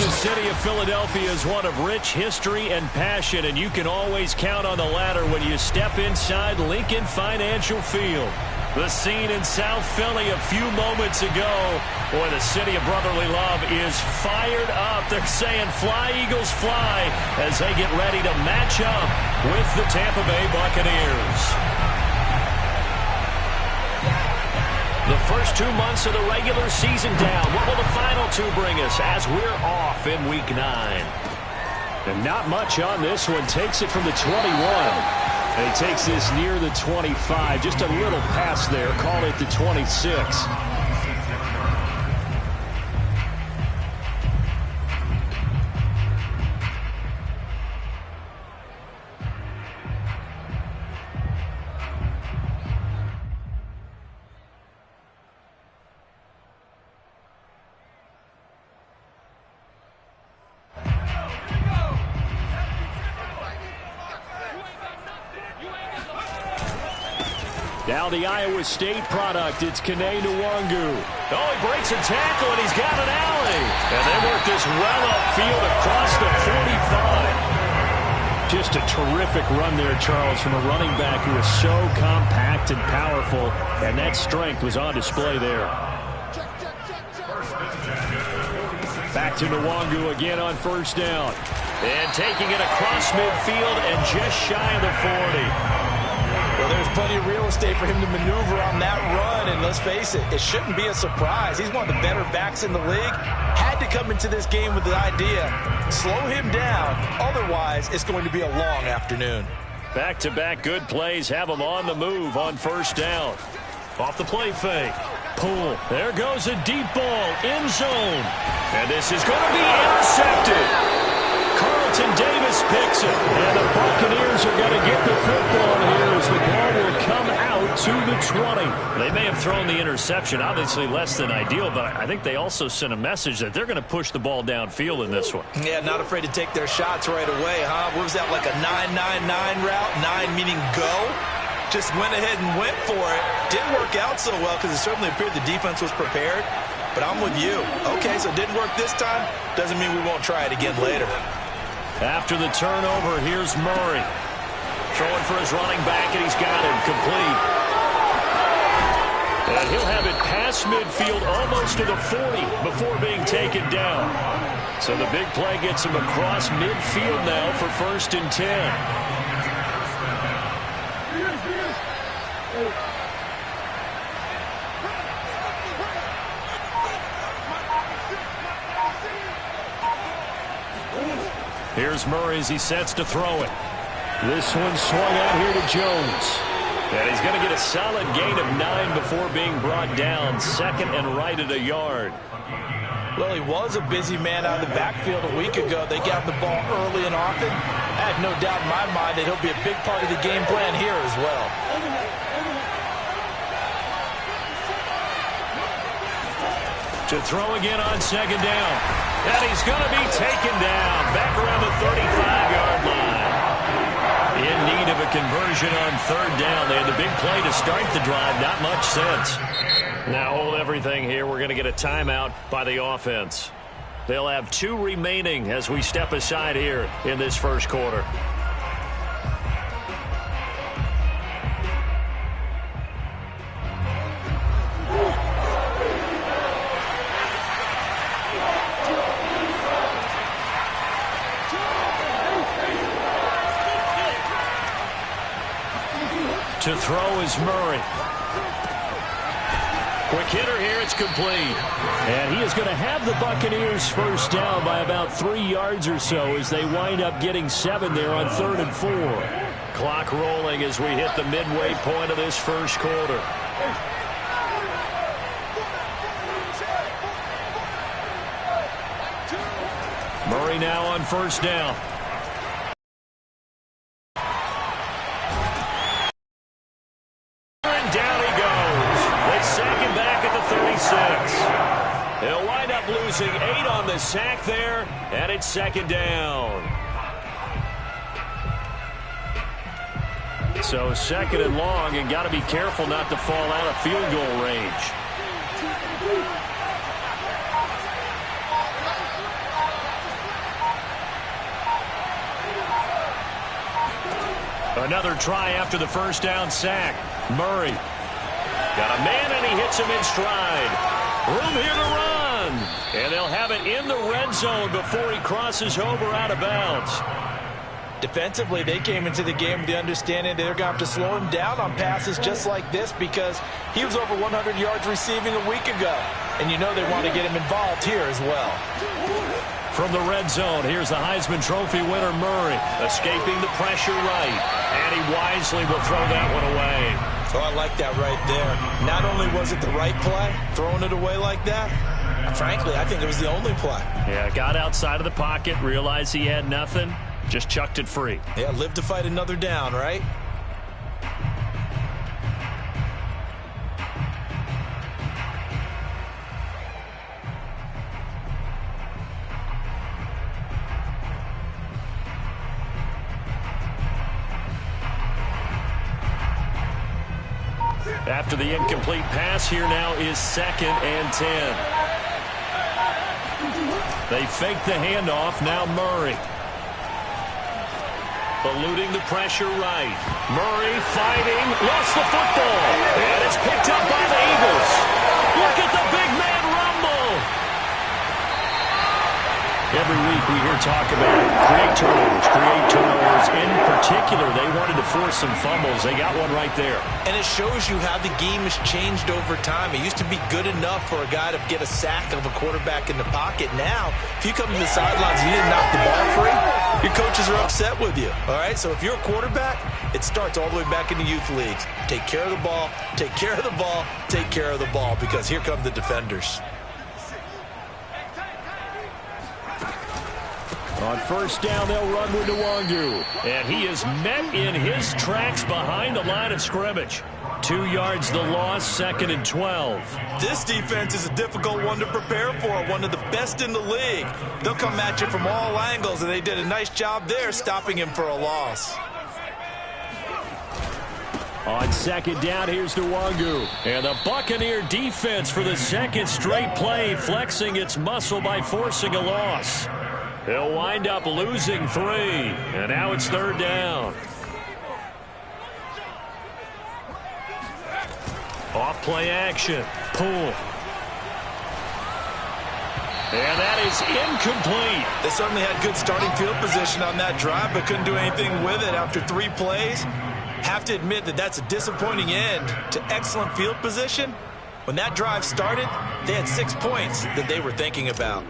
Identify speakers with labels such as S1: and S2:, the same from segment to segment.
S1: The city of Philadelphia is one of rich history and passion, and you can always count on the latter when you step inside Lincoln Financial Field. The scene in South Philly a few moments ago. Boy, the city of brotherly love is fired up. They're saying, "Fly, Eagles, fly," as they get ready to match up with the Tampa Bay Buccaneers. The first 2 months of the regular season down. What will the final two bring us as we're off in Week 9? And not much on this one. Takes it from the 21. And he takes this near the 25. Just a little pass there. Call it the 26. Now the Iowa State product, it's Kene Nwangu. Oh, he breaks a tackle, and he's got an alley. And they work this well upfield across the 45. Just a terrific run there, Charles, from a running back who is so compact and powerful, and that strength was on display there. Back to Nwangu again on first down. And taking it across midfield and just shy of the 40.
S2: Well, there's plenty of real estate for him to maneuver on that run, and let's face it, it shouldn't be a surprise. He's one of the better backs in the league. Had to come into this game with the idea, slow him down, otherwise it's going to be a long afternoon.
S1: Back-to-back good plays have him on the move on first down. Off the play fake. Pull. There goes a deep ball. End zone. And this is going to be intercepted. Carlton Davis picks it. And the Buccaneers are going to get the football here as the ball will come out to the 20. They may have thrown the interception, obviously less than ideal, but I think they also sent a message that they're going to push the ball downfield in this one.
S2: Yeah, not afraid to take their shots right away, huh? What was that, like a 9-9-9 route? 9 meaning go? Just went ahead and went for it. Didn't work out so well because it certainly appeared the defense was prepared. But I'm with you. Okay, so it didn't work this time. Doesn't mean we won't try it again later.
S1: After the turnover, here's Murray. Throwing for his running back, and he's got him complete. And he'll have it past midfield almost to the 40 before being taken down. So the big play gets him across midfield now for 1st and 10. Here's Murray as he sets to throw it. This one swung out here to Jones. And he's going to get a solid gain of 9 before being brought down. 2nd and right at a yard.
S2: Well, he was a busy man out of the backfield a week ago. They got the ball early and often. I have no doubt in my mind that he'll be a big part of the game plan here as well.
S1: To throw again on 2nd down. And he's going to be taken down back around the 35-yard line. In need of a conversion on 3rd down. They had the big play to start the drive. Not much sense. Now hold everything here. We're going to get a timeout by the offense. They'll have 2 remaining as we step aside here in this first quarter. To throw is Murray. Quick hitter here, it's complete. And he is going to have the Buccaneers first down by about 3 yards or so as they wind up getting 7 there on 3rd and 4. Clock rolling as we hit the midway point of this first quarter. Murray now on first down. He'll wind up losing 8 on the sack there, and it's 2nd down. So 2nd and long, and got to be careful not to fall out of field goal range. Another try after the first down sack. Murray. Got a man, and he hits him in stride. Room here to run. And they'll have it in the red zone before he crosses over out of bounds.
S2: Defensively, they came into the game with the understanding they're going to have to slow him down on passes just like this because he was over 100 yards receiving a week ago. And you know they want to get him involved here as well.
S1: From the red zone, here's the Heisman Trophy winner, Murray, escaping the pressure right. And he wisely will throw that one away.
S2: So I like that right there. Not only was it the right play, throwing it away like that, frankly, I think it was the only play.
S1: Yeah, got outside of the pocket, realized he had nothing, just chucked it free.
S2: Yeah, live to fight another down, right?
S1: After the incomplete pass, here now is 2nd and 10. They fake the handoff. Now Murray. Eluding the pressure right. Murray fighting. Lost the football. And it's picked up by the Eagles. Look at the big man rumble. Every week we hear talk about create turnovers. In particular, they wanted to force some fumbles. They got one right there.
S2: And it shows you how the game has changed over time. It used to be good enough for a guy to get a sack of a quarterback in the pocket. Now, if you come to the sidelines and you didn't knock the ball free, your coaches are upset with you. All right? So if you're a quarterback, it starts all the way back in the youth leagues. Take care of the ball, take care of the ball, take care of the ball, because here come the defenders.
S1: On first down, they'll run with Nwangu. And he is met in his tracks behind the line of scrimmage. 2 yards the loss, 2nd and 12.
S2: This defense is a difficult one to prepare for, one of the best in the league. They'll come at you from all angles, and they did a nice job there stopping him for a loss.
S1: On 2nd down, here's Nwangu. And the Buccaneer defense for the 2nd straight play, flexing its muscle by forcing a loss. They'll wind up losing 3, and now it's 3rd down. Off play action, pull. And that is incomplete.
S2: They certainly had good starting field position on that drive, but couldn't do anything with it after 3 plays. Have to admit that that's a disappointing end to excellent field position. When that drive started, they had 6 points that they were thinking about.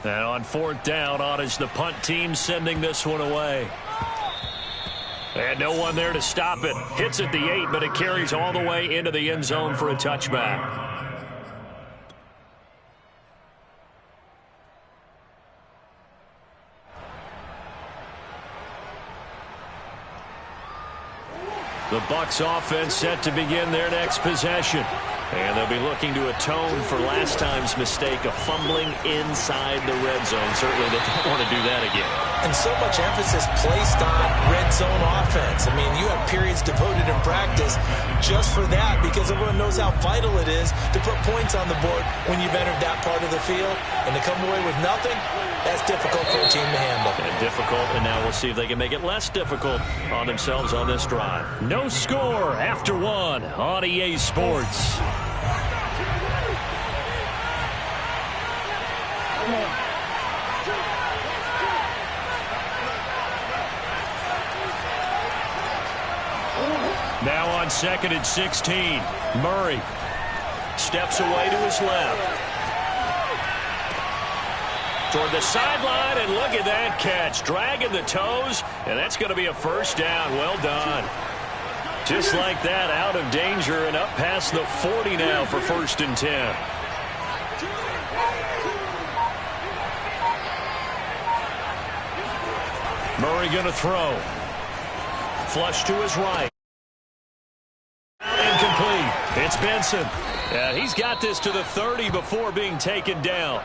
S1: And on 4th down, on is the punt team sending this one away. And no one there to stop it. Hits at the 8, but it carries all the way into the end zone for a touchback. The Bucs offense set to begin their next possession. And they'll be looking to atone for last time's mistake of fumbling inside the red zone. Certainly they don't want to do that again.
S2: And so much emphasis placed on red zone offense. I mean, you have periods devoted in practice just for that because everyone knows how vital it is to put points on the board when you've entered that part of the field. And to come away with nothing, that's difficult for a team to handle.
S1: And difficult, and now we'll see if they can make it less difficult on themselves on this drive. No score after 1 on EA Sports. Now on 2nd and 16, Murray steps away to his left. Toward the sideline, and look at that catch. Dragging the toes, and that's going to be a first down. Well done. Just like that, out of danger and up past the 40 now for 1st and 10. Murray going to throw. Flush to his right. Incomplete. It's Benson. And he's got this to the 30 before being taken down.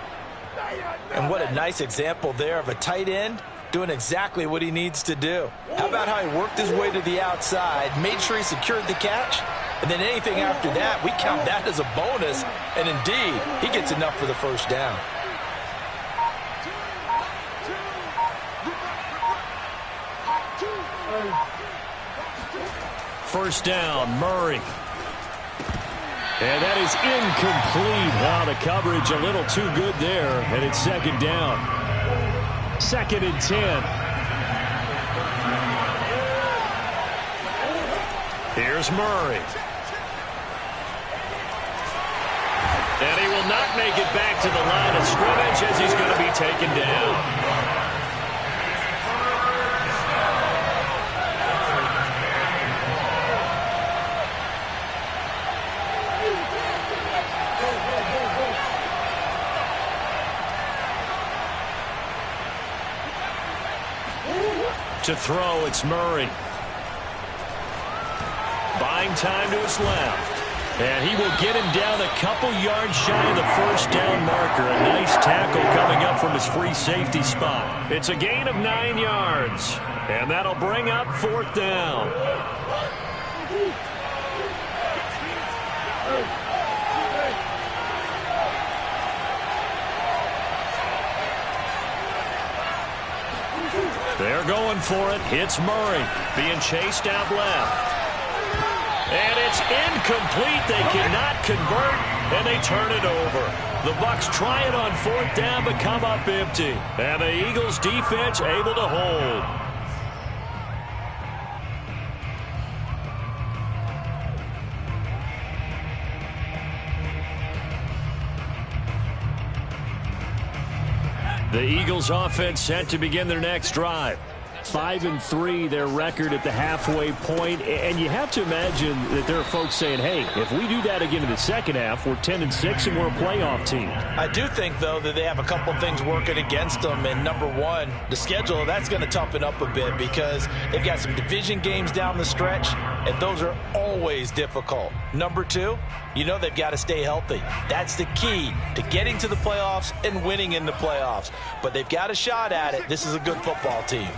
S2: And what a nice example there of a tight end doing exactly what he needs to do. How about how he worked his way to the outside, made sure he secured the catch, and then anything after that, we count that as a bonus. And indeed, he gets enough for the first down.
S1: first down. Murray. And that is incomplete. Wow, the coverage a little too good there, and it's second down. 2nd and 10. Here's Murray. And he will not make it back to the line of scrimmage as he's going to be taken down. To throw, it's Murray. Buying time to his left. And he will get him down a couple yards shy of the first down marker. A nice tackle coming up from his free safety spot. It's a gain of 9 yards. And that'll bring up 4th down. They're going for it. It's Murray being chased out left. And it's incomplete. They cannot convert, and they turn it over. The Bucs try it on 4th down, but come up empty. And the Eagles defense able to hold. The Eagles offense set to begin their next drive. 5-3, their record at the halfway point. And you have to imagine that there are folks saying, hey, if we do that again in the second half, we're 10-6 and we're a playoff team.
S2: I do think, though, that they have a couple things working against them. And number one, the schedule, that's going to toughen up a bit because they've got some division games down the stretch, and those are always difficult. Number two, you know they've got to stay healthy. That's the key to getting to the playoffs and winning in the playoffs. But they've got a shot at it. This is a good football team.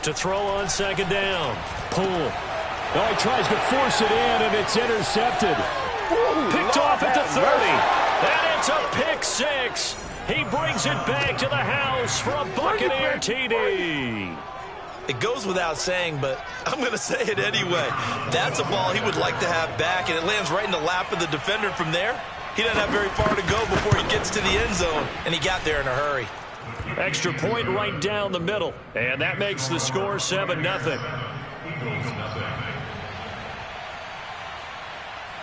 S1: To throw on 2nd down. Poole. Oh, he tries to force it in, and it's intercepted. Picked off at the 30. And it's a pick six. He brings it back to the house for a Buccaneer TD.
S2: It goes without saying, but I'm going to say it anyway. That's a ball he would like to have back, and it lands right in the lap of the defender from there. He doesn't have very far to go before he gets to the end zone, and he got there in a hurry.
S1: Extra point right down the middle, and that makes the score 7-0.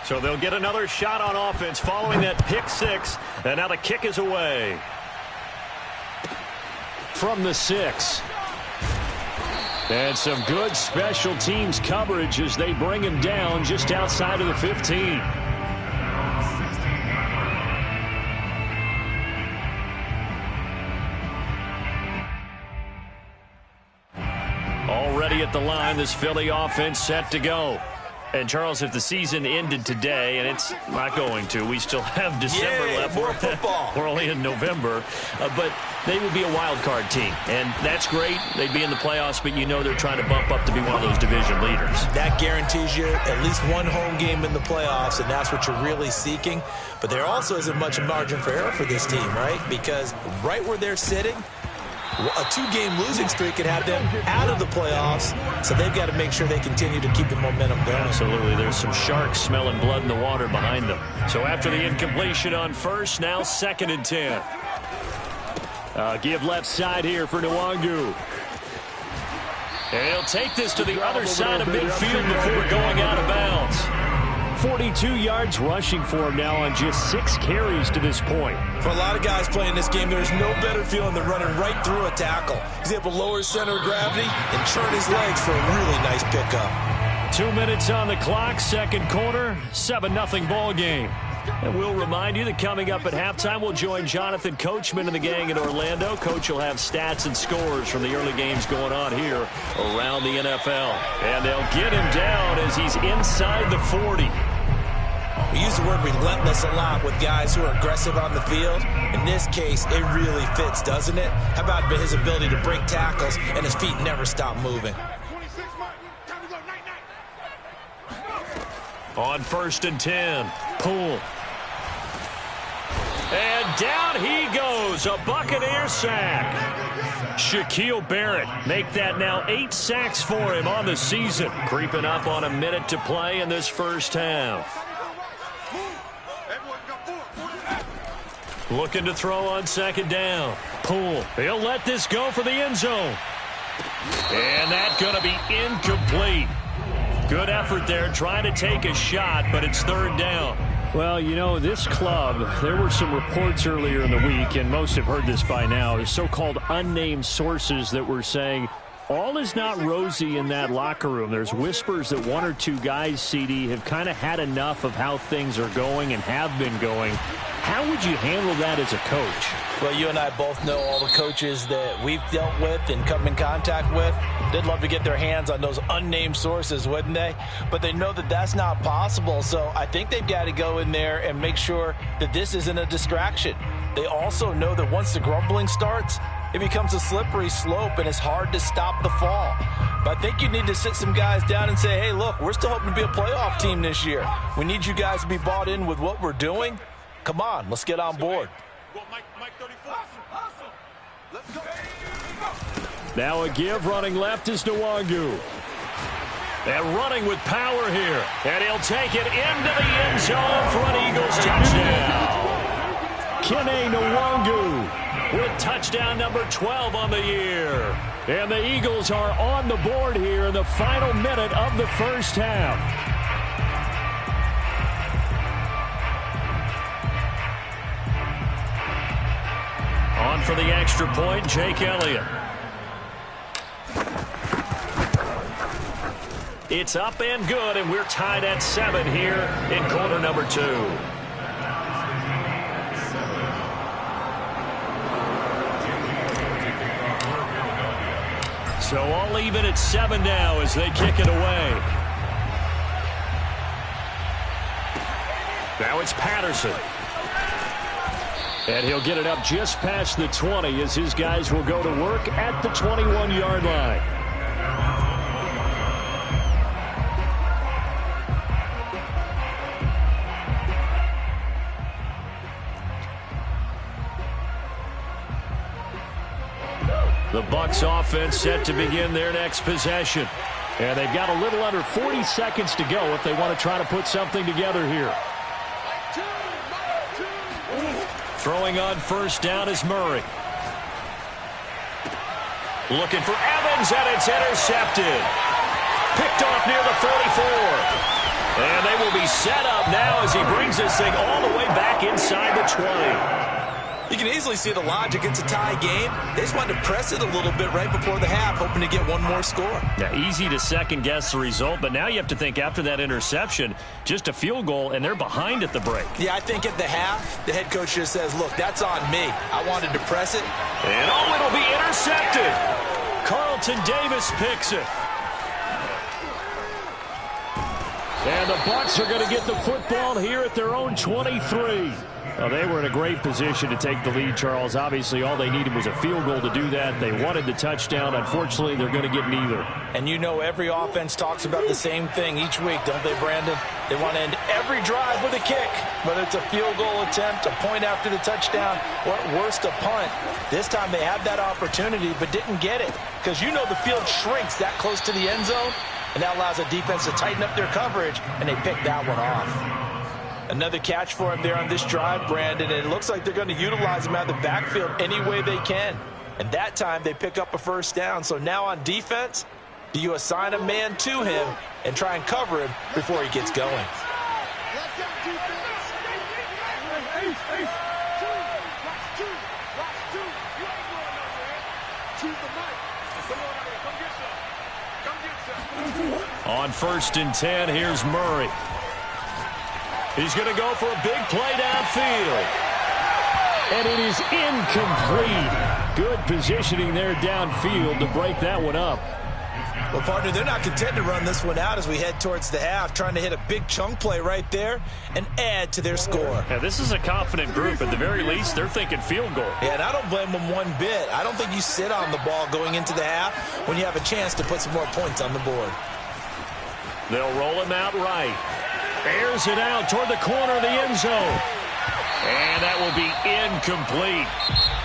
S1: So they'll get another shot on offense following that pick six, and now the kick is away. From the 6. And some good special teams coverage as they bring him down just outside of the 15. Already at the line, this Philly offense set to go. And, Charles, if the season ended today, and it's not going to, we still have December left.
S2: More football.
S1: We're only in November. But they would be a wild card team. And that's great. They'd be in the playoffs, but you know they're trying to bump up to be one of those division leaders. That
S2: guarantees you at least one home game in the playoffs, and that's what you're really seeking. But there also isn't much margin for error for this team, right? Because right where they're sitting, a 2-game losing streak could have them out of the playoffs, so they've got to make sure they continue to keep the momentum going.
S1: Absolutely. There's some sharks smelling blood in the water behind them. So after the incompletion on first, now 2nd and 10. Give left side here for Nwangu. And he'll take this to the other side of midfield before going out of bounds. 42 yards rushing for him now on just 6 carries to this point.
S2: For a lot of guys playing this game, there's no better feeling than running right through a tackle. He's able to lower his center of gravity and churn his legs for a really nice pickup.
S1: 2 minutes on the clock, second quarter, 7-0 ball game. And we'll remind you that coming up at halftime, we'll join Jonathan Coachman and the gang in Orlando. Coach will have stats and scores from the early games going on here around the NFL. And they'll get him down as he's inside the 40.
S2: We use the word relentless a lot with guys who are aggressive on the field. In this case, it really fits, doesn't it? How about his ability to break tackles and his feet never stop moving?
S1: On 1st and 10, Poole. And down he goes, a Buccaneer sack. Shaquille Barrett make that now 8 sacks for him on the season. Creeping up on a minute to play in this first half. Looking to throw on second down. Poole, he'll let this go for the end zone. And that's going to be incomplete. Good effort there trying to take a shot, but it's third down.
S3: Well, you know, this club, there were some reports earlier in the week, and most have heard this by now, the so-called unnamed sources that were saying all is not rosy in that locker room. There's whispers that one or two guys, CD, have kind of had enough of how things are going and have been going. How would you handle that as a coach?
S2: Well, you and I both know all the coaches that we've dealt with and come in contact with. They'd love to get their hands on those unnamed sources, wouldn't they? But they know that that's not possible, so I think they've got to go in there and make sure that this isn't a distraction. They also know that once the grumbling starts, it becomes a slippery slope, and it's hard to stop the fall. But I think you need to sit some guys down and say, hey, look, we're still hoping to be a playoff team this year. We need you guys to be bought in with what we're doing. Come on, let's get on board.
S3: Now a give running left is Nwangu.
S1: And running with power here. And he'll take it into the end zone for an Eagles touchdown.
S3: Kene Nwangu
S1: with touchdown number 12 on the year.
S3: And the Eagles are on the board here in the final minute of the first half.
S1: On for the extra point, Jake Elliott. It's up and good, and we're tied at 7 here in quarter number 2. So all even at 7 now as they kick it away. Now it's Patterson.
S3: And he'll get it up just past the 20 as his guys will go to work at the 21-yard line.
S1: The Bucs offense set to begin their next possession.
S3: And they've got a little under 40 seconds to go if they want to try to put something together here.
S1: Throwing on first down is Murray. Looking for Evans, and it's intercepted. Picked off near the 44. And they will be set up now as he brings this thing all the way back inside the 20.
S2: You can easily see the logic. It's a tie game. They just wanted to press it a little bit right before the half, hoping to get one more score.
S1: Now, easy to second-guess the result, but now you have to think after that interception, just a field goal, and they're behind at the break.
S2: Yeah, I think at the half, the head coach just says, look, that's on me. I wanted to press it.
S1: And, oh, it'll be intercepted. Carlton Davis picks it.
S3: And the Bucs are going to get the football here at their own 23. Well, they were in a great position to take the lead, Charles. Obviously, all they needed was a field goal to do that. They wanted the touchdown. Unfortunately, they're going to get neither.
S2: And you know every offense talks about the same thing each week, don't they, Brandon? They want to end every drive with a kick, whether it's a field goal attempt, a point after the touchdown, or at worst, a punt. This time they had that opportunity but didn't get it because you know the field shrinks that close to the end zone, and that allows a defense to tighten up their coverage, and they picked that one off. Another catch for him there on this drive, Brandon, and it looks like they're going to utilize him out of the backfield any way they can. And that time they pick up a first down. So now on defense, do you assign a man to him and try and cover him before he gets going?
S1: On 1st and 10, here's Murray. He's going to go for a big play downfield.
S3: And it is incomplete. Good positioning there downfield to break that one up.
S2: Well, partner, they're not content to run this one out as we head towards the half, trying to hit a big chunk play right there and add to their score.
S1: Yeah, this is a confident group. At the very least, they're thinking field goal.
S2: Yeah, and I don't blame them one bit. I don't think you sit on the ball going into the half when you have a chance to put some more points on the board.
S1: They'll roll him out right. Airs it out toward the corner of the end zone. And that will be incomplete.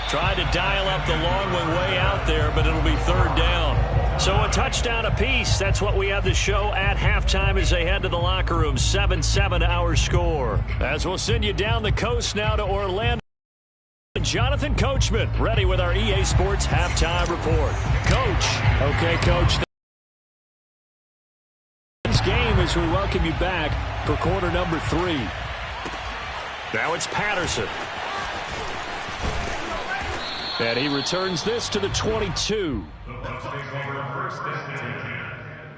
S1: Tried to dial up the long one way out there, but it'll be third down. So a touchdown apiece. That's what we have to show at halftime as they head to the locker room. 7-7 our score. As we'll send you down the coast now to Orlando. Jonathan Coachman ready with our EA Sports halftime report. Coach. Okay, Coach. This game as we welcome you back for quarter number 3. Now it's Patterson. And he returns this to the 22.
S4: The Bucs take over first and 10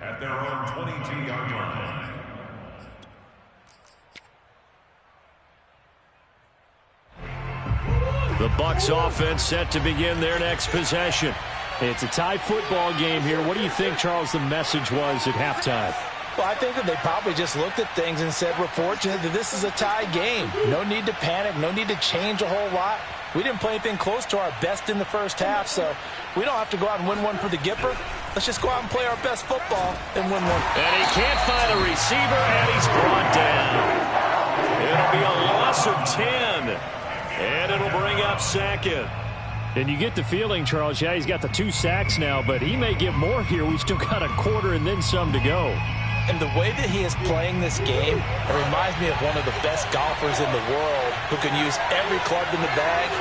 S4: at their own 22-yard line.
S1: The Bucs offense set to begin their next possession.
S3: It's a tie football game here. What do you think, Charles, the message was at halftime?
S2: Well, I think that they probably just looked at things and said, we're fortunate that this is a tie game. No need to panic. No need to change a whole lot. We didn't play anything close to our best in the first half, so we don't have to go out and win one for the Gipper. Let's just go out and play our best football and win one.
S1: And he can't find a receiver, and he's brought down. It'll be a loss of 10, and it'll bring up second.
S3: And you get the feeling, Charles, yeah, he's got the 2 sacks now, but he may get more here. We still got a quarter and then some to go.
S2: And the way that he is playing this game, it reminds me of one of the best golfers in the world who can use every club in the bag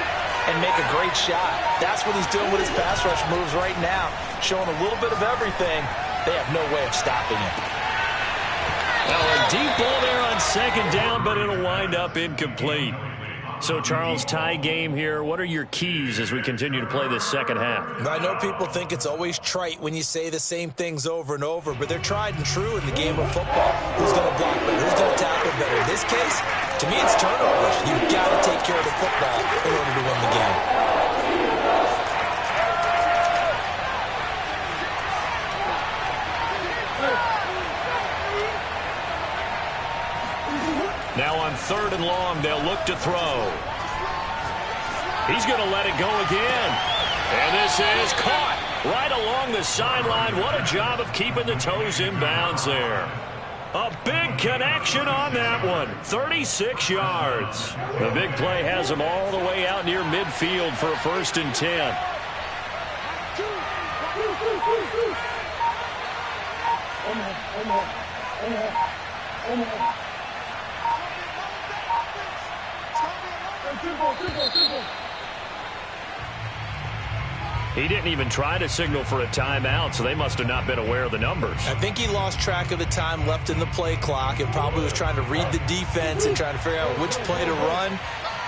S2: and make a great shot. That's what he's doing with his pass rush moves right now, showing a little bit of everything. They have no way of stopping him.
S1: Well, a deep ball there on second down, but it'll wind up incomplete. So, Charles, tie game here. What are your keys as we continue to play this second half?
S2: I know people think it's always trite when you say the same things over and over, but they're tried and true in the game of football. Who's going to block better? Who's going to tackle better? In this case, to me, it's turnovers. You've got to take care of the football in order to win the game.
S1: Now on third and long, they'll look to throw. He's going to let it go again. And this is caught right along the sideline. What a job of keeping the toes in bounds there. A big connection on that one. 36 yards. The big play has them all the way out near midfield for a 1st and 10. He didn't even try to signal for a timeout, so they must have not been aware of the numbers.
S2: I think he lost track of the time left in the play clock and probably was trying to read the defense and trying to figure out which play to run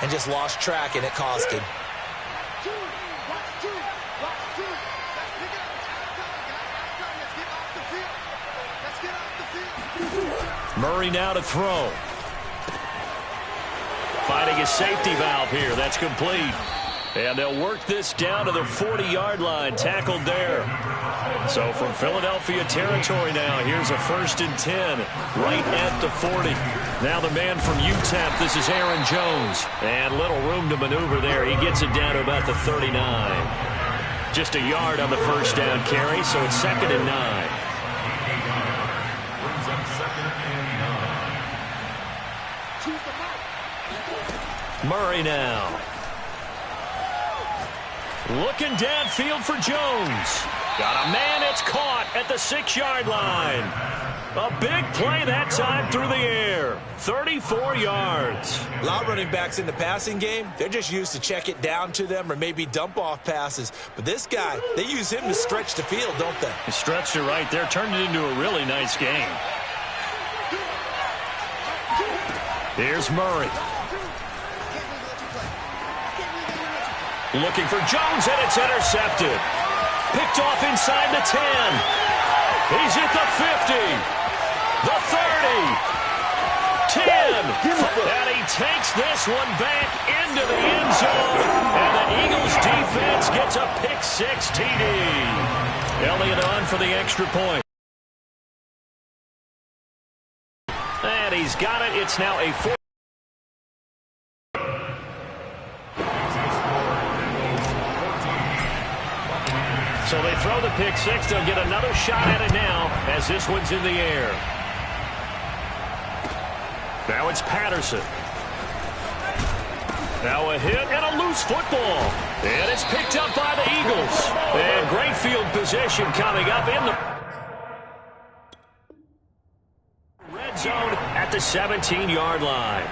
S2: and just lost track, and it cost him.
S1: Murray now to throw. Finding a safety valve here. That's complete. And they'll work this down to the 40-yard line. Tackled there. So from Philadelphia territory now, here's a 1st and 10 right at the 40. Now the man from UTEP, this is Aaron Jones. And little room to maneuver there. He gets it down to about the 39. Just a yard on the 1st down carry, so it's 2nd and 9. Murray now. Looking downfield for Jones. Got a man, it's caught at the 6-yard line. A big play that time through the air. 34 yards.
S2: A lot of running backs in the passing game, they're just used to check it down to them or maybe dump off passes. But this guy, they use him to stretch the field, don't they?
S1: He stretched it right there, turned it into a really nice game. Here's Murray. Looking for Jones, and it's intercepted. Picked off inside the 10. He's at the 50. The 30. 10. And he takes this one back into the end zone. And the Eagles defense gets a pick-6 TD. Elliott on for the extra point. And he's got it. It's now a 4. So they throw the pick-6. They'll get another shot at it now as this one's in the air. Now it's Patterson. Now a hit and a loose football. And it's picked up by the Eagles. And great field position coming up in the red zone at the 17-yard line.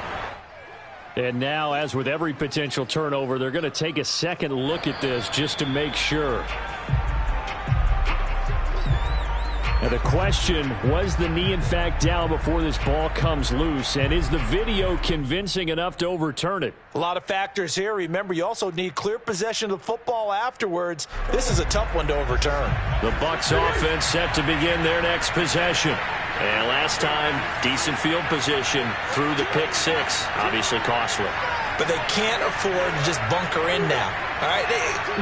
S1: And now, as with every potential turnover, they're going to take a second look at this just to make sure. Now the question, was the knee in fact down before this ball comes loose? And is the video convincing enough to overturn it?
S2: A lot of factors here. Remember, you also need clear possession of the football afterwards. This is a tough one to overturn.
S1: The Bucs offense set to begin their next possession. And last time, decent field position through the pick six. Obviously costly.
S2: But they can't afford to just bunker in now. All right,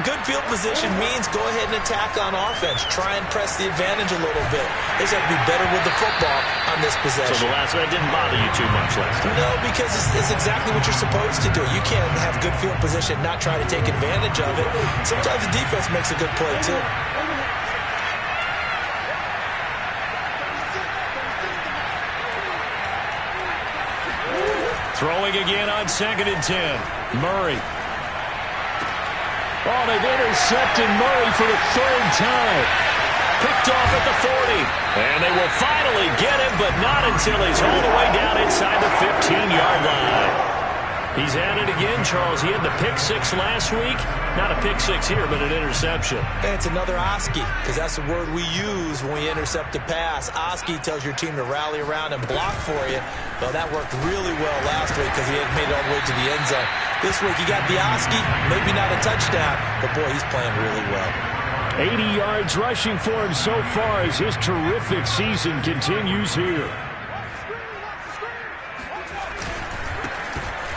S2: good field position means go ahead and attack on offense. Try and press the advantage a little bit. They just have to be better with the football on this possession.
S1: So the last one didn't bother you too much last time?
S2: No, because it's exactly what you're supposed to do. You can't have good field position, not try to take advantage of it. Sometimes the defense makes a good play, too.
S1: Throwing again on 2nd and 10. Murray. Oh, they've intercepted Murray for the third time. Picked off at the 40. And they will finally get him, but not until he's all the way down inside the 15-yard line. He's at it again, Charles. He had the pick six last week. Not a pick six here, but an interception.
S2: And it's another Oski, because that's the word we use when we intercept a pass. Oski tells your team to rally around and block for you. Well, that worked really well last week because he had made it all the way to the end zone. This week he got the Oski, maybe not a touchdown, but boy, he's playing really well.
S3: 80 yards rushing for him so far as his terrific season continues here.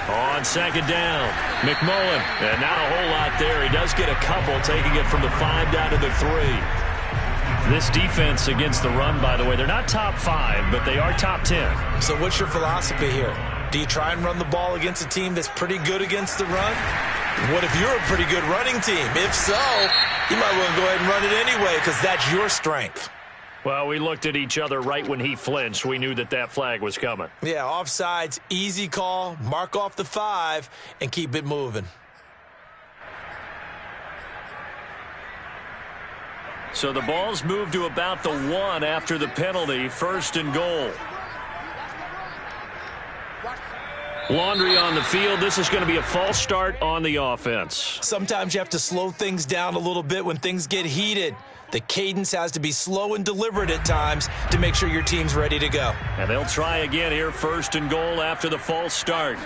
S1: On 2nd down, McMullen. And not a whole lot there. He does get a couple, taking it from the 5 down to the 3. This defense against the run, by the way, they're not top 5, but they are top 10.
S2: So what's your philosophy here? Do you try and run the ball against a team that's pretty good against the run? What if you're a pretty good running team? If so, you might want to go ahead and run it anyway because that's your strength.
S1: Well, we looked at each other right when he flinched. We knew that that flag was coming.
S2: Yeah, offsides, easy call, mark off the 5, and keep it moving.
S1: So the ball's moved to about the 1 after the penalty, 1st and goal. Laundry on the field. This is going to be a false start on the offense.
S2: Sometimes you have to slow things down a little bit when things get heated. The cadence has to be slow and deliberate at times to make sure your team's ready to go.
S1: And they'll try again here, 1st and goal after the false start.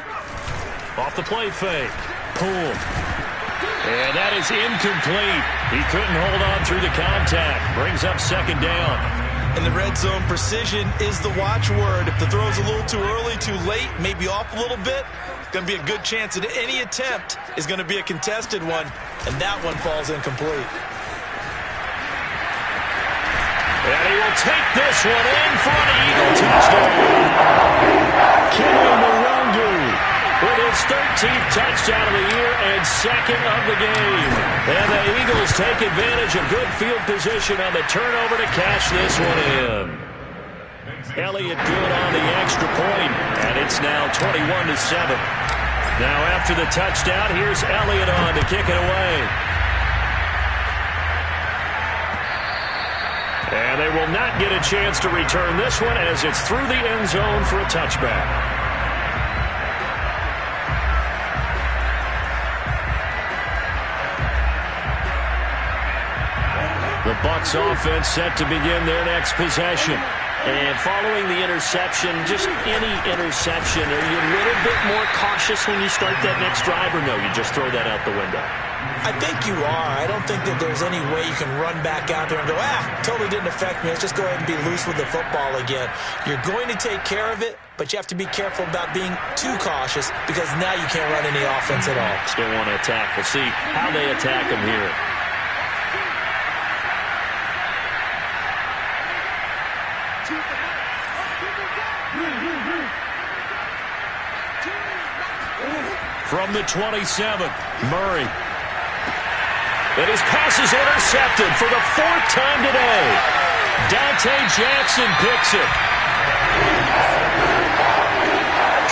S1: Off the play fake. Pull. And that is incomplete. He couldn't hold on through the contact. Brings up 2nd down.
S2: And the red zone precision is the watchword. If the throw's a little too early, too late, maybe off a little bit, going to be a good chance that any attempt is going to be a contested one, and that one falls incomplete.
S1: And he will take this one in for an Eagle touchdown. Kenny Morongo with his 13th touchdown of the year and 2nd of the game. And the Eagles take advantage of good field position on the turnover to cash this one in. Elliott good on the extra point, and it's now 21-7. Now after the touchdown, here's Elliott on to kick it away. And they will not get a chance to return this one as it's through the end zone for a touchback. The Bucs offense set to begin their next possession. And following the interception, just any interception, are you a little bit more cautious when you start that next drive, or no, you just throw that out the window?
S2: I think you are. I don't think that there's any way you can run back out there and go, totally didn't affect me. Let's just go ahead and be loose with the football again. You're going to take care of it, but you have to be careful about being too cautious because now you can't run any offense at all.
S1: Still want to attack. We'll see how they attack him here. From the 27, Murray. And his pass is intercepted for the 4th time today. Dante Jackson picks it.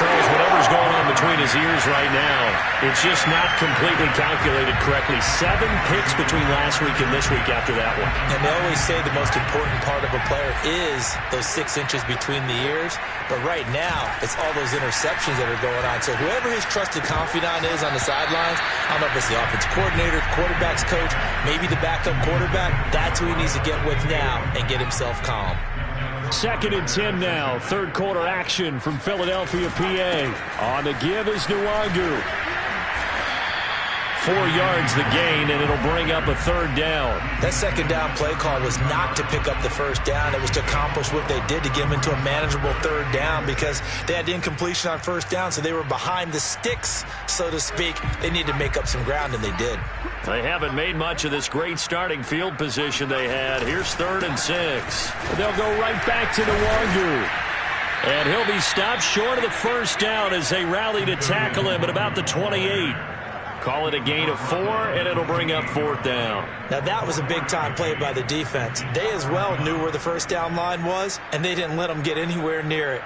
S1: Charles, whatever's going on between his his ears right now. It's just not completely calculated correctly. 7 picks between last week and this week after that one.
S2: And they always say the most important part of a player is those 6 inches between the ears. But right now, it's all those interceptions that are going on. So whoever his trusted confidant is on the sidelines, I don't know if it's the offensive coordinator, quarterback's coach, maybe the backup quarterback, that's who he needs to get with now and get himself calm.
S3: 2nd and 10 now. Third quarter action from Philadelphia, PA. On the give is Nwangu. 4 yards the gain, and it'll bring up a 3rd down.
S2: That 2nd down play call was not to pick up the 1st down. It was to accomplish what they did to get them into a manageable 3rd down because they had incompletion on 1st down, so they were behind the sticks, so to speak. They needed to make up some ground, and they did.
S1: They haven't made much of this great starting field position they had. Here's 3rd and 6.
S3: They'll go right back to Nwangu.
S1: And he'll be stopped short of the 1st down as they rally to tackle him at about the 28. Call it a gain of 4, and it'll bring up 4th down.
S2: Now, that was a big-time play by the defense. They as well knew where the 1st down line was, and they didn't let them get anywhere near it.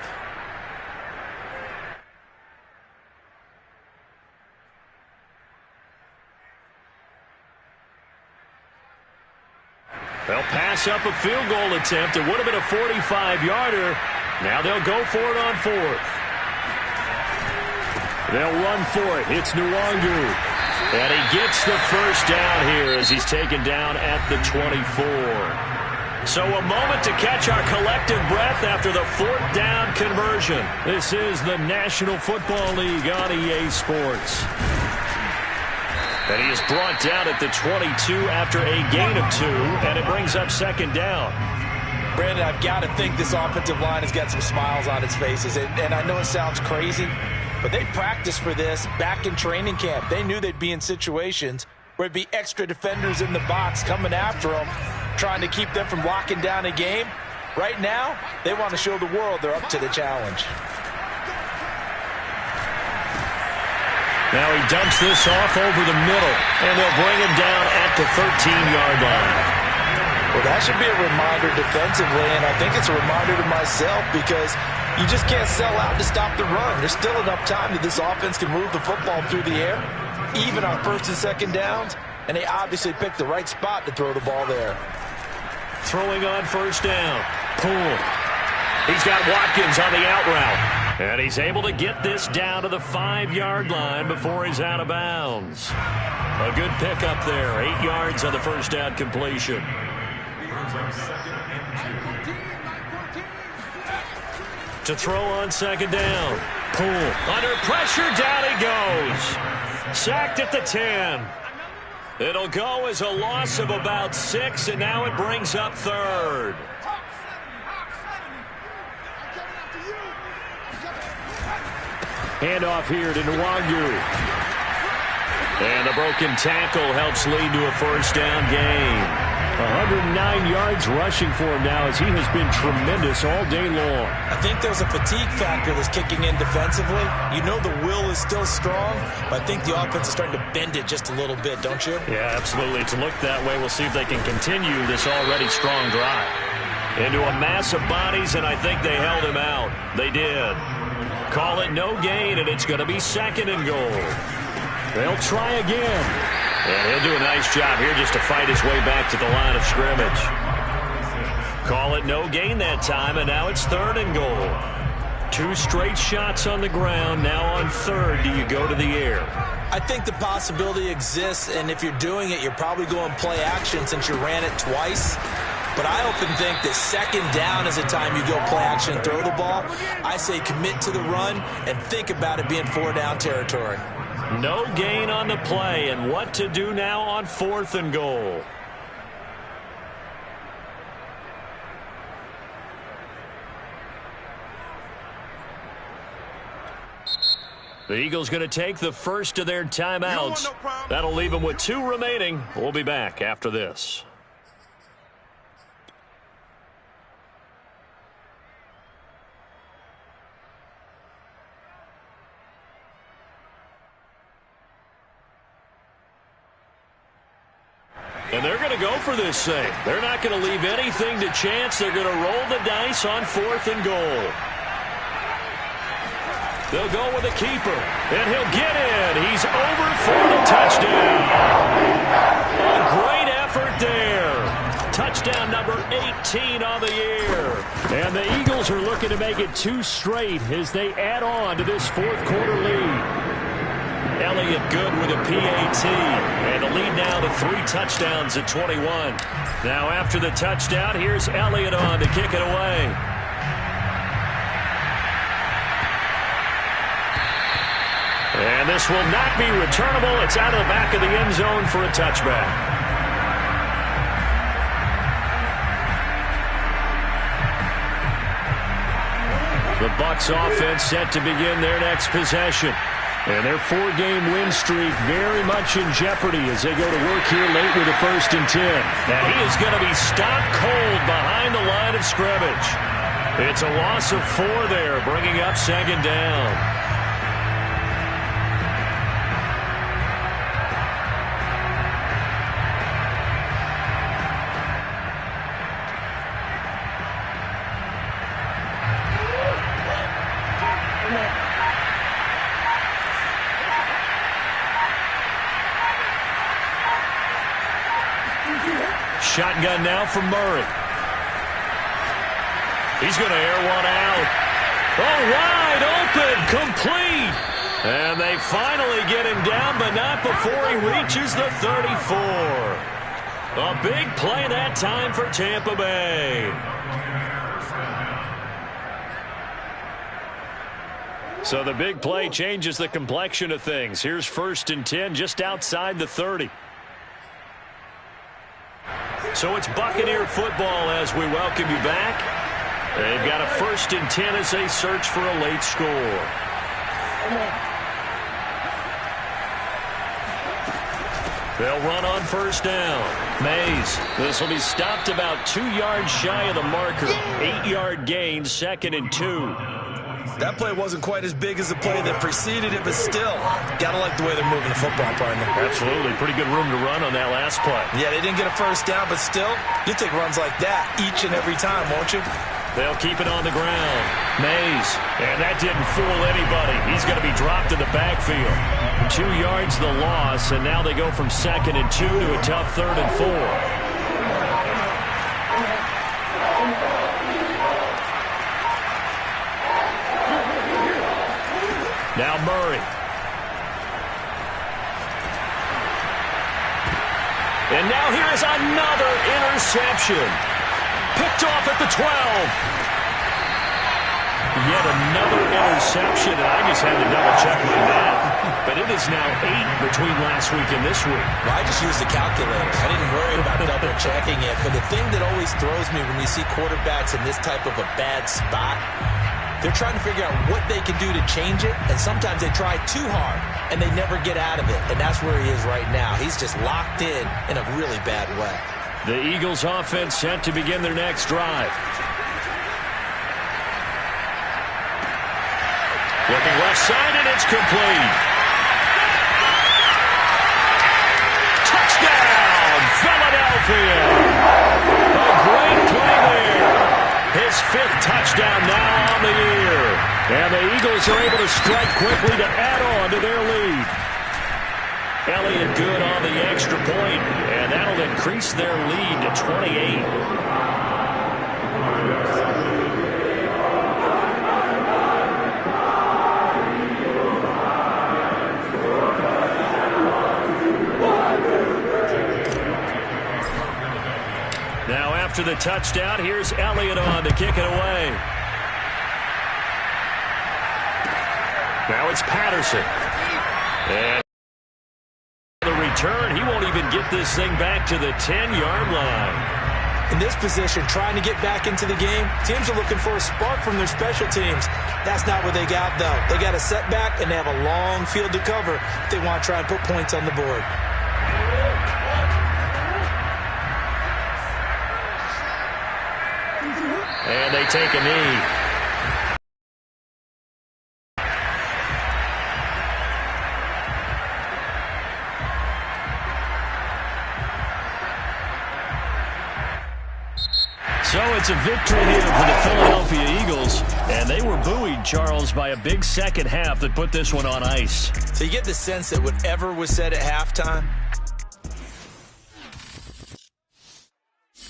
S1: They'll pass up a field goal attempt. It would have been a 45-yarder. Now they'll go for it on 4th.
S3: They'll run for it. It's Nwangu.
S1: And he gets the 1st down here as he's taken down at the 24. So a moment to catch our collective breath after the 4th down conversion.
S3: This is the National Football League on EA Sports.
S1: And he is brought down at the 22 after a gain of 2, and it brings up 2nd down.
S2: Brandon, I've got to think this offensive line has got some smiles on its faces. And I know it sounds crazy, but they practiced for this back in training camp. They knew they'd be in situations where it'd be extra defenders in the box coming after them, trying to keep them from locking down a game. Right now, they want to show the world they're up to the challenge.
S1: Now he dumps this off over the middle, and they'll bring him down at the 13-yard line.
S2: Well, that should be a reminder defensively, and I think it's a reminder to myself because you just can't sell out to stop the run. There's still enough time that this offense can move the football through the air, even on 1st and 2nd downs, and they obviously picked the right spot to throw the ball there.
S1: Throwing on 1st down. Pull. He's got Watkins on the out route. And he's able to get this down to the 5-yard line before he's out of bounds. A good pickup there. 8 yards on the 1st down completion. To throw on 2nd down. Pull. Under pressure, down he goes. Sacked at the 10. It'll go as a loss of about 6, and now it brings up 3rd.
S3: Handoff here to Nwangu.
S1: And the broken tackle helps lead to a 1st down gain.
S3: 109 yards rushing for him now as he has been tremendous all day long.
S2: I think there's a fatigue factor that's kicking in defensively. You know the will is still strong, but I think the offense is starting to bend it just a little bit, don't you?
S1: Yeah, absolutely. It's looked that way. We'll see if they can continue this already strong drive. Into a mass of bodies, and I think they held him out. They did. Call it no gain, and it's going to be 2nd and goal.
S3: They'll try again.
S1: And he'll do a nice job here just to fight his way back to the line of scrimmage. Call it no gain that time, and now it's 3rd and goal. 2 straight shots on the ground. Now on 3rd, do you go to the air?
S2: I think the possibility exists, and if you're doing it, you're probably going play action since you ran it twice. But I often think that 2nd down is the time you go play action and throw the ball. I say commit to the run and think about it being 4-down territory.
S1: No gain on the play, and what to do now on 4th and goal. The Eagles going to take the first of their timeouts. That'll leave them with 2 remaining. We'll be back after this. And they're going to go for this thing. They're not going to leave anything to chance. They're going to roll the dice on 4th and goal. They'll go with a keeper, and he'll get in. He's over for the touchdown. A great effort there. Touchdown number 18 on the year. And the Eagles are looking to make it 2 straight as they add on to this fourth quarter lead. Elliott good with a PAT. And the lead now to 3 touchdowns at 21. Now after the touchdown, here's Elliott on to kick it away. And this will not be returnable. It's out of the back of the end zone for a touchback. The Bucs offense set to begin their next possession. And their 4-game win streak very much in jeopardy as they go to work here late with a 1st and 10. Now he is going to be stopped cold behind the line of scrimmage. It's a loss of 4 there, bringing up 2nd down. Shotgun now from Murray. He's going to air one out. Oh, wide open, complete. And they finally get him down, but not before he reaches the 34. A big play that time for Tampa Bay. So the big play changes the complexion of things. Here's 1st and 10 just outside the 30. So it's Buccaneer football as we welcome you back. They've got a 1st and 10 as they search for a late score. They'll run on 1st down. Mays. This will be stopped about 2 yards shy of the marker. 8-yard gain, 2nd and 2.
S2: That play wasn't quite as big as the play that preceded it, but still, gotta like the way they're moving the football, partner.
S1: Absolutely. Pretty good room to run on that last play.
S2: Yeah, they didn't get a 1st down, but still, you take runs like that each and every time, won't you?
S1: They'll keep it on the ground. Mays. And that didn't fool anybody. He's going to be dropped in the backfield. 2 yards the loss, and now they go from 2nd and 2 to a tough 3rd and 4. Now Murray. And now here's another interception. Picked off at the 12. Yet another interception, and I just had to double-check my math. But it is now 8 between last week and this week.
S2: Well, I just used the calculator. I didn't worry about double-checking it. But the thing that always throws me when you see quarterbacks in this type of a bad spot, they're trying to figure out what they can do to change it, and sometimes they try too hard, and they never get out of it, and that's where he is right now. He's just locked in a really bad way.
S1: The Eagles' offense set to begin their next drive. Looking left side, and it's complete. Touchdown, Philadelphia! A great play there. His 5th touchdown now on the year. And the Eagles are able to strike quickly to add on to their lead. Elliott good on the extra point, and that'll increase their lead to 28. Now after the touchdown, here's Elliott on to kick it away. Now it's Patterson. And the return, he won't even get this thing back to the 10-yard line.
S2: In this position, trying to get back into the game, teams are looking for a spark from their special teams. That's not what they got, though. They got a setback, and they have a long field to cover if they want to try and put points on the board.
S1: And they take a knee. So it's a victory here for the Philadelphia Eagles. And they were buoyed, Charles, by a big second half that put this one on ice.
S2: So you get the sense that whatever was said at halftime,